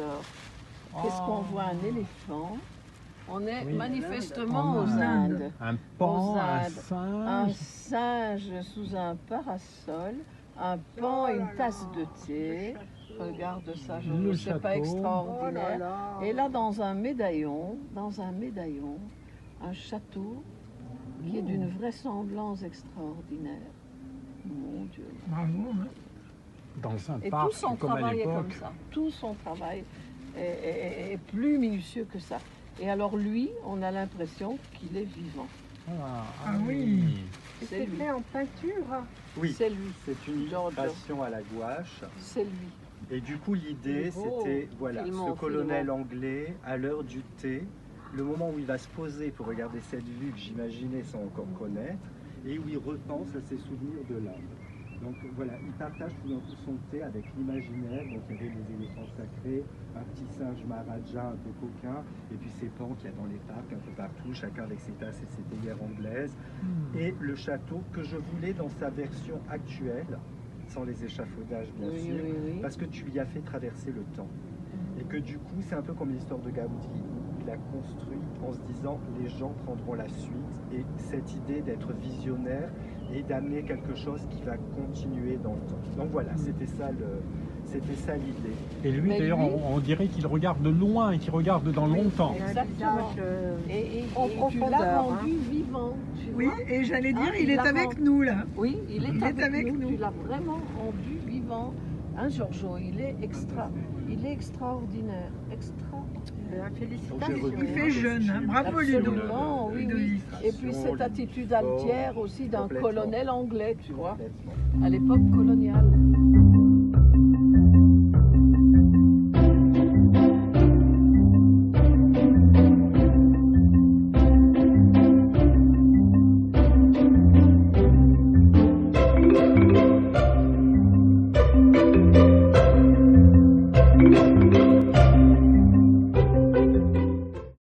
Alors, qu'est-ce qu'on voit? Un éléphant. On est Oui. manifestement En aux Indes. Un pan, Aux un Indes. Un singe. singe sous un parasol, un pan, une tasse de thé. Regarde ça, Le c'est pas château. extraordinaire. Oh là là. Et là, dans un médaillon, un château qui est d'une vraisemblance extraordinaire. Mon Dieu. Bravo, hein. Dans un Et parc, tout son comme à travail est comme l'époque. ça. Tout son travail est plus minutieux que ça. Et alors lui, on a l'impression qu'il est vivant. Ah oui. Et C'est c'est lui. fait en peinture. Oui, C'est lui. c'est une Giorgio. illustration à la gouache. C'est lui. Et du coup, l'idée, Il est beau. c'était, voilà, Filmons, ce colonel filmons. anglais, à l'heure du thé, le moment où il va se poser pour regarder cette vue que j'imaginais sans encore connaître, et où il repense à ses souvenirs de l'Inde. Donc voilà, il partage tout d'un coup son thé avec l'imaginaire. Donc il y avait les éléphants sacrés, un petit singe maharaja un peu coquin, et puis ces pans qu'il y a dans les parcs un peu partout, chacun avec ses tasses et ses théières anglaises. Et le château que je voulais dans sa version actuelle, sans les échafaudages bien Oui, sûr, oui, oui. parce que tu lui as fait traverser le temps. Et que du coup, c'est un peu comme l'histoire de Gaudi, il a construit en se disant les gens prendront la suite, et cette idée d'être visionnaire et d'amener quelque chose qui va continuer dans le temps. Donc voilà, c'était ça l'idée. Et lui, Mais d'ailleurs, lui- on dirait qu'il regarde de loin et qu'il regarde dans longtemps. Exactement. Et en tu l'as profondeur, rendu vivant. Tu Oui, vois. et j'allais dire, Ah, il il est l'a avec rendu. nous là. Oui, il est avec nous. nous. Tu l'as vraiment rendu vivant. Hein, Giorgio, il est extraordinaire. Félicitations. Il fait jeune, hein. Bravo Ludo. Absolument, oui, oui. Ludovic. Et puis cette attitude altière aussi d'un Complètement. colonel anglais, tu vois, Complètement. à l'époque coloniale.